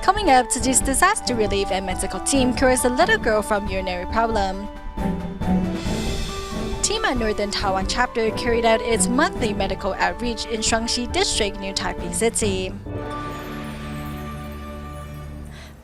Coming up, Tzu Chi's disaster relief and medical team cures a little girl from urinary problem. TIMA Northern Taiwan Chapter carried out its monthly medical outreach in Shuangxi District near Taipei City.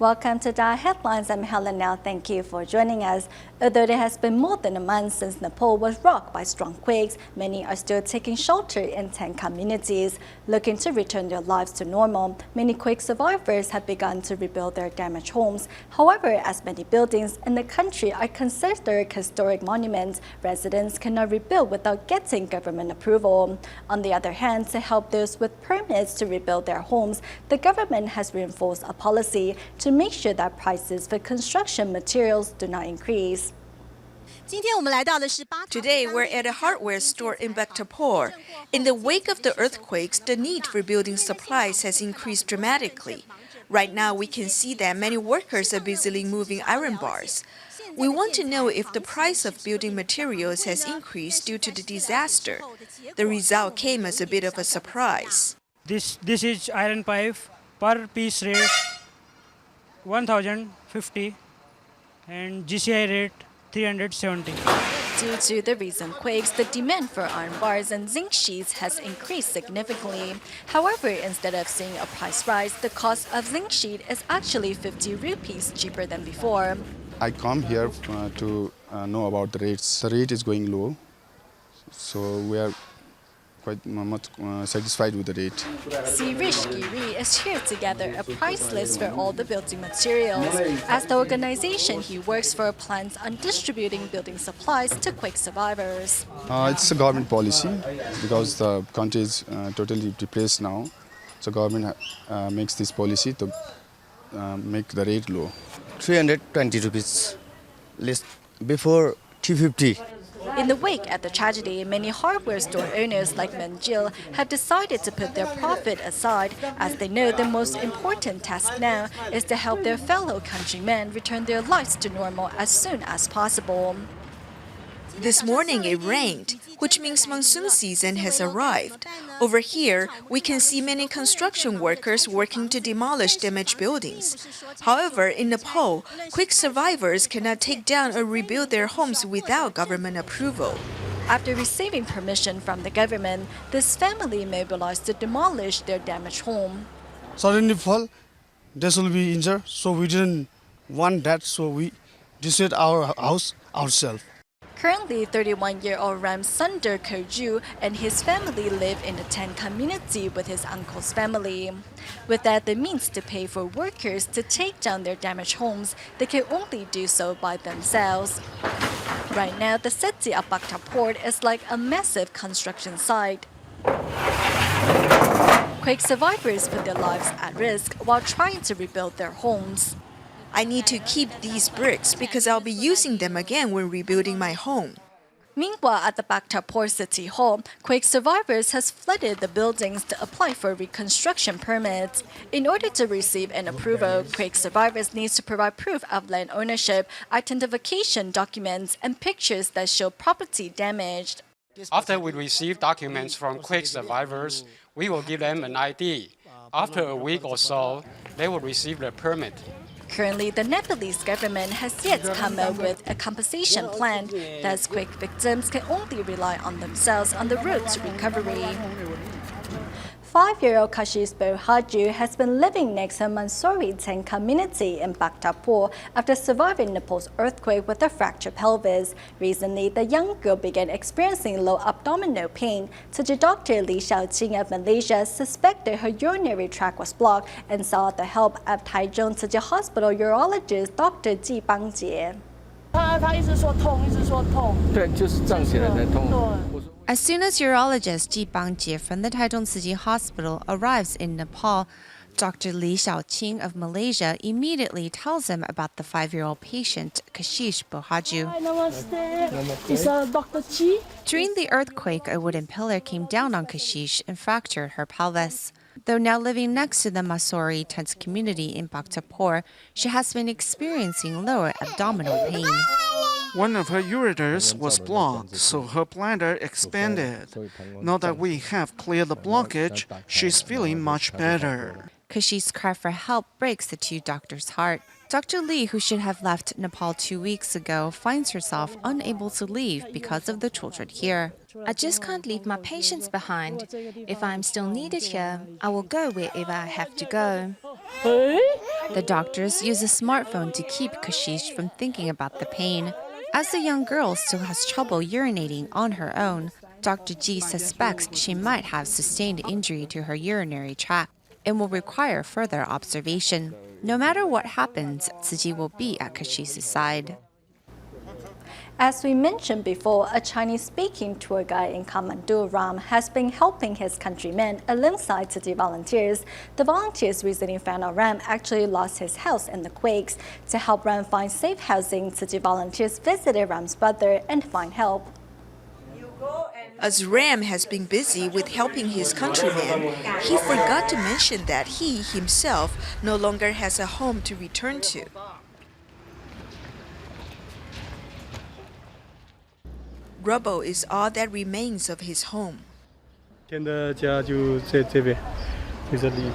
Welcome to DaAi Headlines. I'm Helen Liao. Thank you for joining us. Although it has been more than a month since Nepal was rocked by strong quakes, many are still taking shelter in tent communities, looking to return their lives to normal. Many quake survivors have begun to rebuild their damaged homes. However, as many buildings in the country are considered historic monuments, residents cannot rebuild without getting government approval. On the other hand, to help those with permits to rebuild their homes, the government has reinforced a policy to make sure that prices for construction materials do not increase. Today, we're at a hardware store in Bhaktapur. In the wake of the earthquakes, the need for building supplies has increased dramatically. Right now, we can see that many workers are busily moving iron bars. We want to know if the price of building materials has increased due to the disaster. The result came as a bit of a surprise. This is iron pipe per piece rate 1050 and GCI rate 370. Due to the recent quakes, the demand for iron bars and zinc sheets has increased significantly. However, instead of seeing a price rise, the cost of zinc sheet is actually 50 rupees cheaper than before. I come here to know about the rates. The rate is going low, so we are quite much satisfied with the rate. Sirish Giri is here to gather a price list for all the building materials. As the organization, he works for plans on distributing building supplies to quake survivors. It's a government policy because the country is totally depressed now. So government makes this policy to make the rate low. 320 rupees list before 250. In the wake of the tragedy, many hardware store owners like Menjil have decided to put their profit aside, as they know the most important task now is to help their fellow countrymen return their lives to normal as soon as possible. This morning it rained, which means monsoon season has arrived. Over here, we can see many construction workers working to demolish damaged buildings. However, in Nepal, quake survivors cannot take down or rebuild their homes without government approval. After receiving permission from the government, this family mobilized to demolish their damaged home. Suddenly fall, this will be injured, so we didn't want that, so we destroyed our house ourselves. Currently, 31-year-old Ram Sunder Koju and his family live in a tent community with his uncle's family. Without the means to pay for workers to take down their damaged homes, they can only do so by themselves. Right now, the city of Bhaktapur is like a massive construction site. Quake survivors put their lives at risk while trying to rebuild their homes. I need to keep these bricks because I'll be using them again when rebuilding my home. Meanwhile, at the Bhaktapur City Hall, quake survivors has flooded the buildings to apply for reconstruction permits. In order to receive an approval, quake survivors need to provide proof of land ownership, identification documents, and pictures that show property damaged. After we receive documents from quake survivors, we will give them an ID. After a week or so, they will receive the permit. Currently, the Nepalese government has yet come up with a compensation plan, thus quake victims can only rely on themselves on the road to recovery. 5-year-old Kashish Bohaju has been living next to a Mansouri tent community in Bhaktapur after surviving Nepal's earthquake with a fractured pelvis. Recently, the young girl began experiencing low abdominal pain. Tzu Chi doctor Liao of Malaysia suspected her urinary tract was blocked and sought the help of Taichung Tzu Chi Hospital urologist Dr. Ji Bangjie. 他一直说痛，一直说痛。对，就是站起来才痛。 As soon as urologist Ji Bangjie from the Taichung Tzu Chi Hospital arrives in Nepal, Dr. Li Xiaoqing of Malaysia immediately tells him about the 5-year-old patient, Kashish Bohaju. Hi, namaste. Is Dr. Chi? During the earthquake, a wooden pillar came down on Kashish and fractured her pelvis. Though now living next to the Masori tent community in Bhaktapur, she has been experiencing lower abdominal pain. One of her ureters was blocked, so her bladder expanded. Now that we have cleared the blockage, she's feeling much better. Kashi's cry for help breaks the two doctors' heart. Dr. Lee, who should have left Nepal 2 weeks ago, finds herself unable to leave because of the children here. I just can't leave my patients behind. If I'm still needed here, I will go wherever I have to go. The doctors use a smartphone to keep Kashish from thinking about the pain. As the young girl still has trouble urinating on her own, Dr. Ji suspects she might have sustained injury to her urinary tract and will require further observation. No matter what happens, Tzu Chi will be at Kashish's side. As we mentioned before, a Chinese-speaking tour guide in Kathmandu, Ram, has been helping his countrymen alongside Tzu Chi volunteers. The volunteers recently found out Ram actually lost his house in the quakes. To help Ram find safe housing, Tzu Chi volunteers visited Ram's brother and find help. As Ram has been busy with helping his countrymen, he forgot to mention that he himself no longer has a home to return to. Rubble is all that remains of his home. 今天的家就在这边，就这里。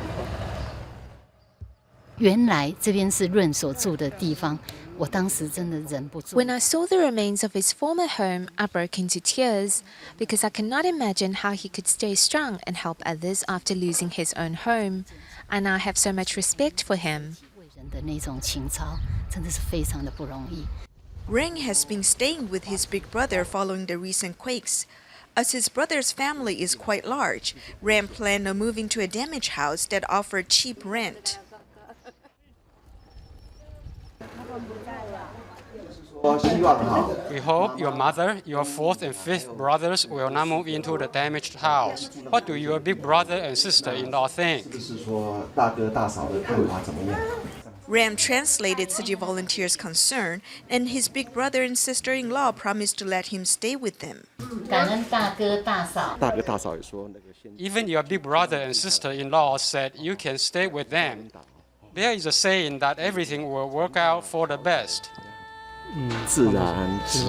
原来这边是润所住的地方，我当时真的忍不住。 When I saw the remains of his former home, I broke into tears because I cannot imagine how he could stay strong and help others after losing his own home. I now have so much respect for him. 为人的那种情操，真的是非常的不容易。 Ren has been staying with his big brother following the recent quakes. As his brother's family is quite large, Ren planned on moving to a damaged house that offered cheap rent. We hope your mother, your fourth and fifth brothers will not move into the damaged house. What do your big brother and sister-in-law think? Ram translated Tzu Chi volunteers' concern, and his big brother and sister-in-law promised to let him stay with them. Even your big brother and sister-in-law said you can stay with them. There is a saying that everything will work out for the best. 自然之。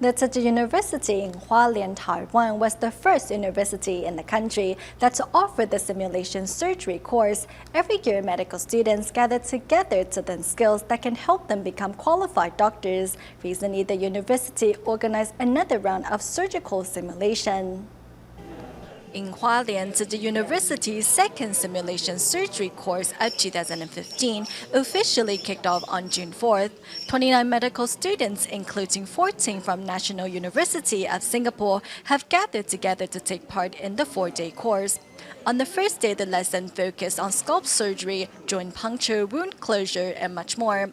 The Tzu Chi University in Hualien, Taiwan was the first university in the country that to offer the simulation surgery course. Every year, medical students gather together to learn skills that can help them become qualified doctors. Recently, the university organized another round of surgical simulation. In Hualien, Tzu Chi University's second simulation surgery course of 2015 officially kicked off on June 4th. 29 medical students, including 14 from National University of Singapore, have gathered together to take part in the 4-day course. On the first day, the lesson focused on scalp surgery, joint puncture, wound closure, and much more.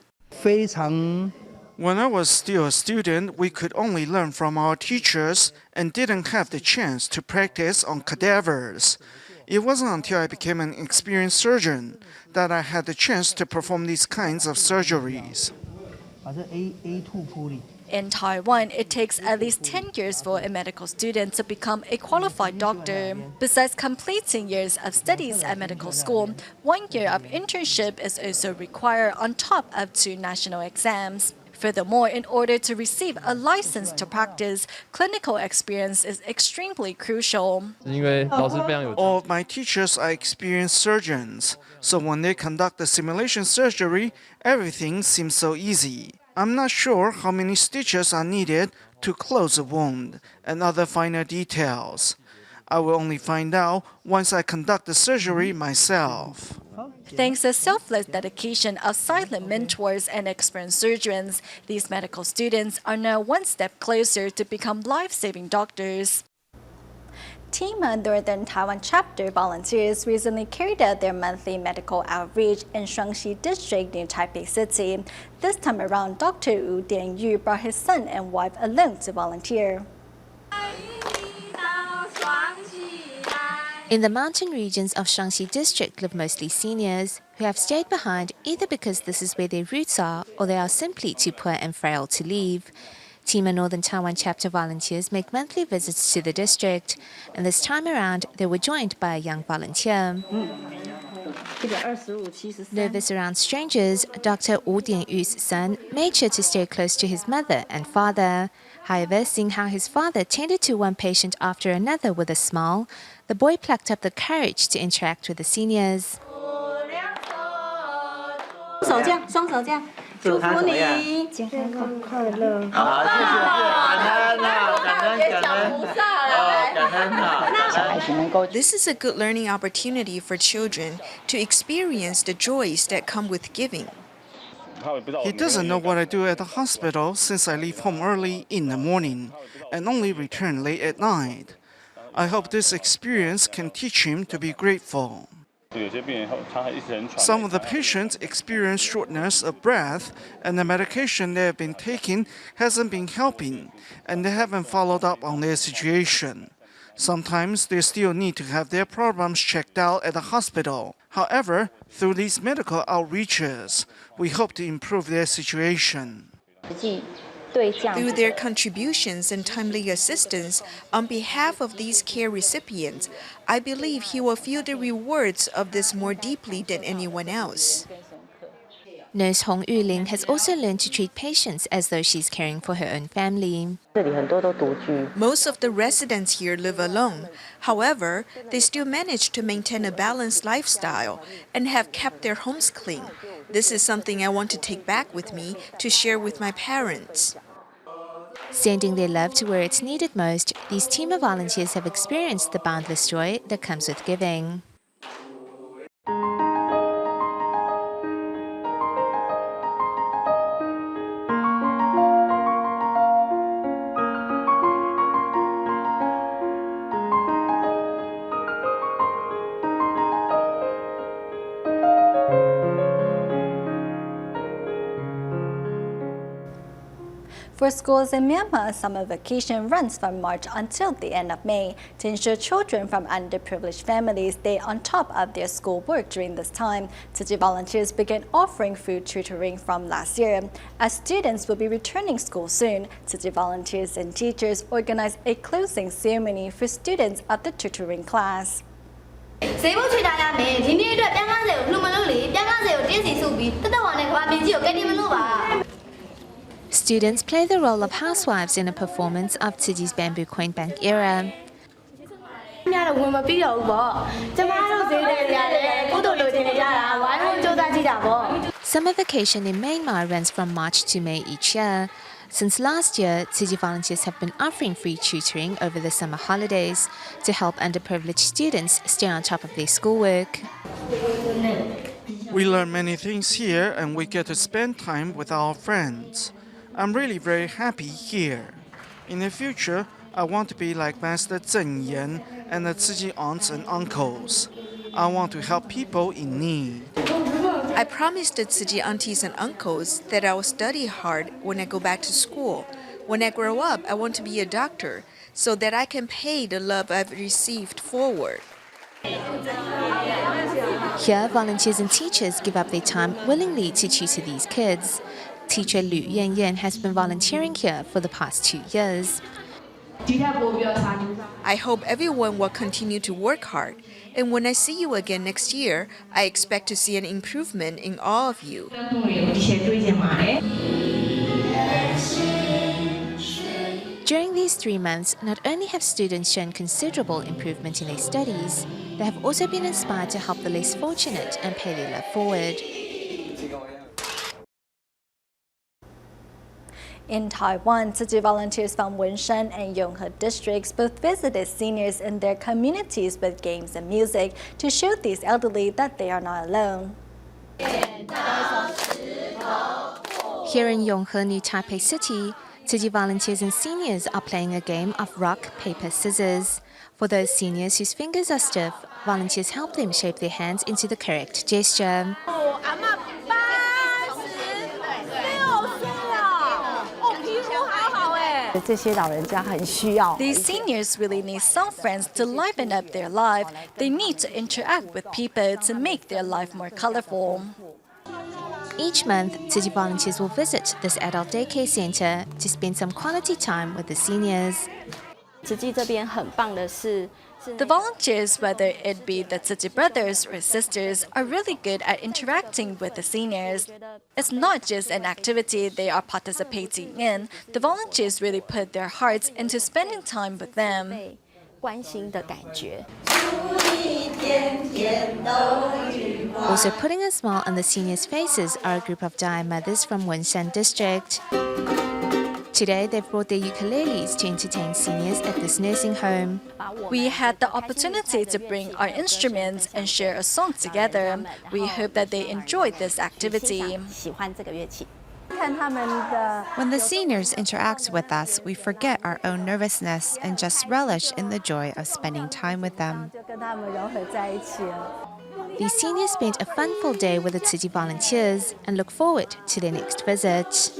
When I was still a student, we could only learn from our teachers and didn't have the chance to practice on cadavers. It wasn't until I became an experienced surgeon that I had the chance to perform these kinds of surgeries. In Taiwan, it takes at least 10 years for a medical student to become a qualified doctor. Besides completing years of studies at medical school, 1 year of internship is also required on top of 2 national exams. Furthermore, in order to receive a license to practice, clinical experience is extremely crucial. All of my teachers are experienced surgeons, so when they conduct the simulation surgery, everything seems so easy. I'm not sure how many stitches are needed to close a wound and other finer details. I will only find out once I conduct the surgery myself. Thanks to the selfless dedication of silent mentors and experienced surgeons, these medical students are now one step closer to become life-saving doctors. TIMA Northern Taiwan Chapter volunteers recently carried out their monthly medical outreach in Shuangxi District near Taipei City. This time around, Dr. Wu Dianyu brought his son and wife alone to volunteer. In the mountain regions of Shuangxi District live mostly seniors who have stayed behind either because this is where their roots are or they are simply too poor and frail to leave. TIMA Northern Taiwan Chapter volunteers make monthly visits to the district, and this time around they were joined by a young volunteer. Nervous around strangers, Dr. Wu Dianyu's son made sure to stay close to his mother and father. However, seeing how his father tended to one patient after another with a smile, the boy plucked up the courage to interact with the seniors. 手这样，双手这样，祝福你健康快乐。好，谢谢，感恩啊，感恩感恩，感恩啊。 This is a good learning opportunity for children to experience the joys that come with giving. He doesn't know what I do at the hospital since I leave home early in the morning and only return late at night. I hope this experience can teach him to be grateful. Some of the patients experience shortness of breath, and the medication they have been taking hasn't been helping, and they haven't followed up on their situation. Sometimes they still need to have their problems checked out at the hospital. However, through these medical outreaches, we hope to improve their situation. Through their contributions and timely assistance on behalf of these care recipients, I believe he will feel the rewards of this more deeply than anyone else. Nurse Hong Yuling has also learned to treat patients as though she's caring for her own family. Most of the residents here live alone. However, they still manage to maintain a balanced lifestyle and have kept their homes clean. This is something I want to take back with me to share with my parents. Sending their love to where it's needed most, these TIMA volunteers have experienced the boundless joy that comes with giving. For schools in Myanmar, summer vacation runs from March until the end of May to ensure children from underprivileged families stay on top of their schoolwork during this time. Tzu Chi volunteers began offering food tutoring from last year. As students will be returning school soon, Tzu Chi volunteers and teachers organized a closing ceremony for students of the tutoring class. Students play the role of housewives in a performance of Tzu Chi's bamboo coin bank era. Summer vacation in Myanmar runs from March to May each year. Since last year, Tzu Chi volunteers have been offering free tutoring over the summer holidays to help underprivileged students stay on top of their schoolwork. We learn many things here and we get to spend time with our friends. I'm really very happy here. In the future, I want to be like Master Zheng Yan and the Tzu Chi aunts and uncles. I want to help people in need. I promised the Tzu Chi aunties and uncles that I will study hard when I go back to school. When I grow up, I want to be a doctor so that I can pay the love I've received forward. Here, volunteers and teachers give up their time willingly to tutor these kids. Teacher Liu Yan has been volunteering here for the past 2 years. I hope everyone will continue to work hard, and when I see you again next year, I expect to see an improvement in all of you. During these 3 months, not only have students shown considerable improvement in their studies, they have also been inspired to help the less fortunate and pay their love forward. In Taiwan, Tzu Chi volunteers from Wenshan and Yonghe districts both visited seniors in their communities with games and music to show these elderly that they are not alone. Here in Yonghe near Taipei City, Tzu Chi volunteers and seniors are playing a game of rock, paper, scissors. For those seniors whose fingers are stiff, volunteers help them shape their hands into the correct gesture. 这些老人家很需要。 These seniors really need some friends to liven up their life. They need to interact with people to make their life more colorful. Each month, Tzu Chi volunteers will visit this adult daycare center to spend some quality time with the seniors. 慈济这边很棒的是。 The volunteers, whether it be the Tzu Chi brothers or sisters, are really good at interacting with the seniors. It's not just an activity they are participating in. The volunteers really put their hearts into spending time with them. 关心的感觉。 Also putting a smile on the seniors' faces are a group of DaAi mothers from Shuangxi District. Today, they've brought their ukuleles to entertain seniors at this nursing home. We had the opportunity to bring our instruments and share a song together. We hope that they enjoyed this activity. When the seniors interact with us, we forget our own nervousness and just relish in the joy of spending time with them. These seniors spent a fun-filled day with the Tzu Chi volunteers and look forward to their next visit.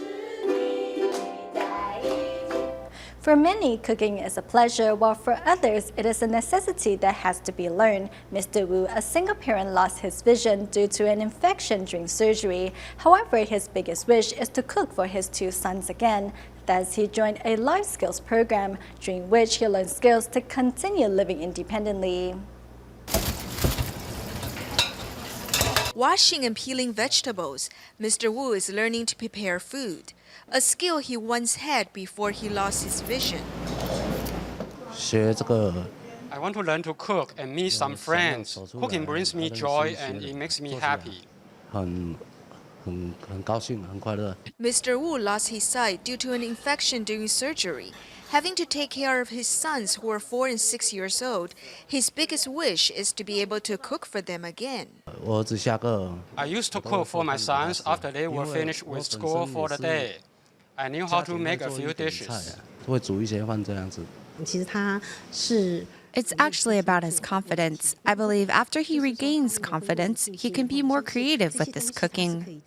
For many, cooking is a pleasure, while for others, it is a necessity that has to be learned. Mr. Wu, a single parent, lost his vision due to an infection during surgery. However, his biggest wish is to cook for his two sons again. Thus, he joined a life skills program, during which he learned skills to continue living independently. Washing and peeling vegetables, Mr. Wu is learning to prepare food, a skill he once had before he lost his vision. I want to learn to cook and meet some friends. Cooking brings me joy and it makes me happy. Mr. Wu lost his sight due to an infection during surgery. Having to take care of his sons who are 4 and 6 years old, his biggest wish is to be able to cook for them again. I used to cook for my sons after they were finished with school for the day. I knew how to make a few dishes. It's actually about his confidence. I believe after he regains confidence, he can be more creative with his cooking.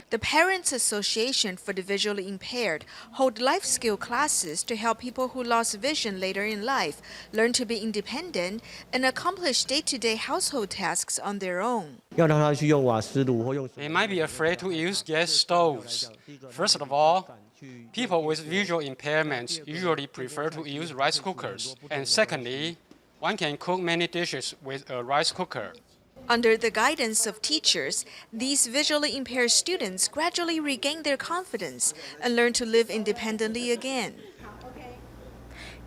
The Parents Association for the Visually Impaired hold life skill classes to help people who lost vision later in life learn to be independent and accomplish day-to-day household tasks on their own. They might be afraid to use gas stoves. First of all, people with visual impairments usually prefer to use rice cookers. And secondly, one can cook many dishes with a rice cooker. Under the guidance of teachers, these visually impaired students gradually regain their confidence and learn to live independently again.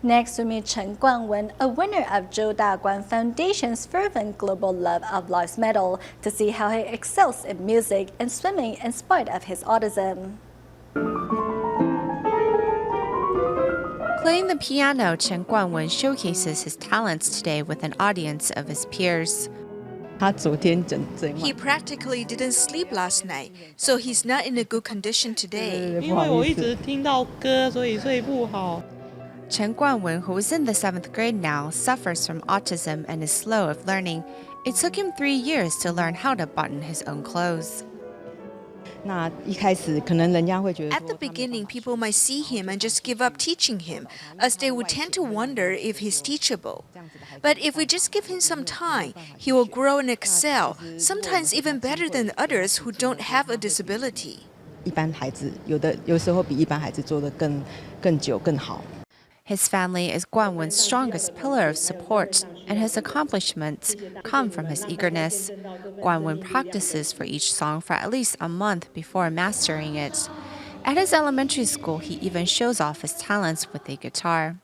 Next, we meet Chen Guangwen, a winner of Zhou Daguan Foundation's Fervent Global Love of Life Medal, to see how he excels in music and swimming in spite of his autism. Playing the piano, Chen Guangwen showcases his talents today with an audience of his peers. He practically didn't sleep last night, so he's not in a good condition today. Chen Guangwen, who is in the 7th grade now, suffers from autism and is slow of learning. It took him 3 years to learn how to button his own clothes. At the beginning, people might see him and just give up teaching him, as they would tend to wonder if he's teachable. But if we just give him some time, he will grow and excel, sometimes even better than others who don't have a disability. His family is Guangwen's strongest pillar of support, and his accomplishments come from his eagerness. Guangwen practices for each song for at least a month before mastering it. At his elementary school, he even shows off his talents with a guitar.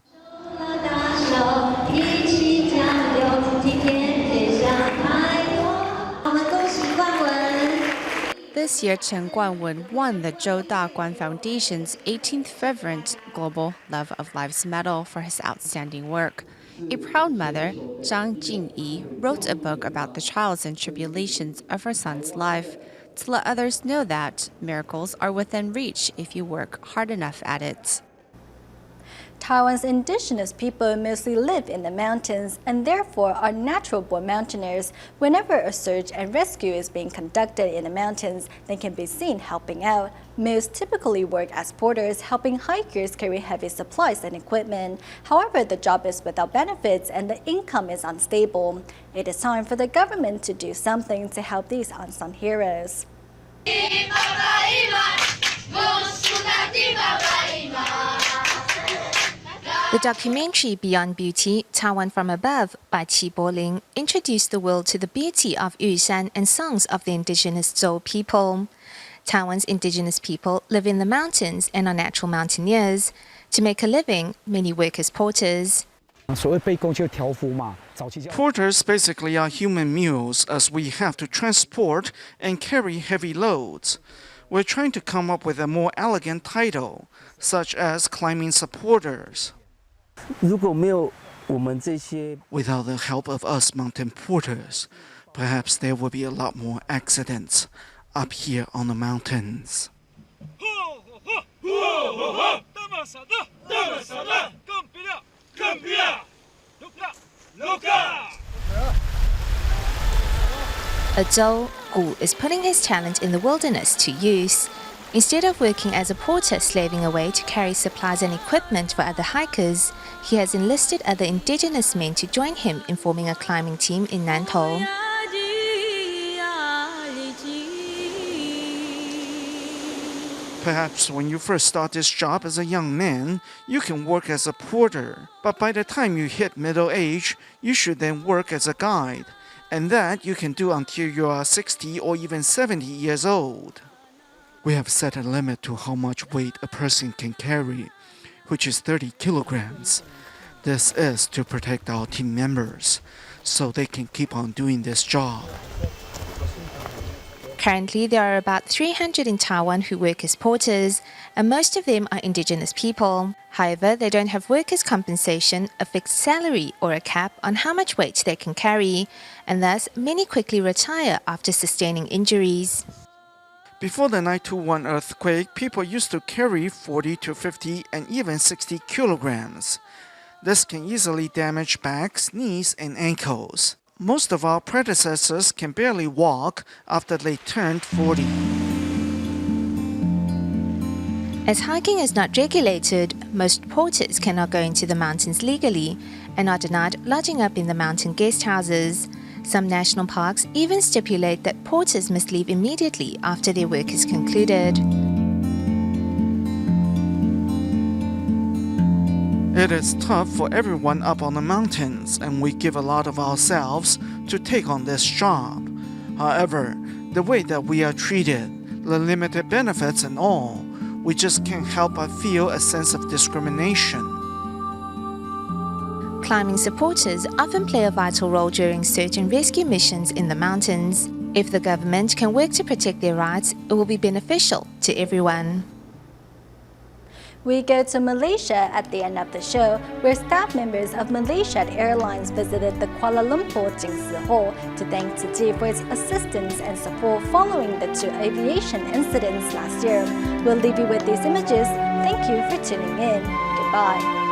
This year, Chen Guangwen won the Zhou Daguan Foundation's 18th Fervent Global Love of Lives Medal for his outstanding work. A proud mother, Zhang Jingyi, wrote a book about the trials and tribulations of her son's life to let others know that miracles are within reach if you work hard enough at it. Taiwan's indigenous people mostly live in the mountains and therefore are natural-born mountaineers. Whenever a search and rescue is being conducted in the mountains, they can be seen helping out. Most typically work as porters, helping hikers carry heavy supplies and equipment. However, the job is without benefits and the income is unstable. It is time for the government to do something to help these unsung heroes. The documentary Beyond Beauty, Taiwan from Above by Qi Boling introduced the world to the beauty of Yushan and songs of the indigenous Zhou people. Taiwan's indigenous people live in the mountains and are natural mountaineers. To make a living, many work as porters. Porters basically are human mules, as we have to transport and carry heavy loads. We're trying to come up with a more elegant title, such as climbing supporters. Without the help of us mountain porters, perhaps there will be a lot more accidents up here on the mountains. A Zhou, Gu, is putting his talent in the wilderness to use. Instead of working as a porter slaving away to carry supplies and equipment for other hikers, he has enlisted other indigenous men to join him in forming a climbing team in Nantou. Perhaps when you first start this job as a young man, you can work as a porter. But by the time you hit middle age, you should then work as a guide. And that you can do until you are 60 or even 70 years old. We have set a limit to how much weight a person can carry, which is 30 kilograms. This is to protect our team members, so they can keep on doing this job. Currently, there are about 300 in Taiwan who work as porters, and most of them are indigenous people. However, they don't have workers' compensation, a fixed salary, or a cap on how much weight they can carry, and thus many quickly retire after sustaining injuries. Before the 9/21 earthquake, people used to carry 40 to 50 and even 60 kilograms. This can easily damage backs, knees, and ankles. Most of our predecessors can barely walk after they turned 40. As hiking is not regulated, most porters cannot go into the mountains legally and are denied lodging up in the mountain guest houses. Some national parks even stipulate that porters must leave immediately after their work is concluded. It is tough for everyone up on the mountains, and we give a lot of ourselves to take on this job. However, the way that we are treated, the limited benefits and all, we just can't help but feel a sense of discrimination. Climbing supporters often play a vital role during search and rescue missions in the mountains. If the government can work to protect their rights, it will be beneficial to everyone. We go to Malaysia at the end of the show, where staff members of Malaysia Airlines visited the Kuala Lumpur Jingsi Hall to thank Tzu Chi for its assistance and support following the two aviation incidents last year. We'll leave you with these images. Thank you for tuning in. Goodbye.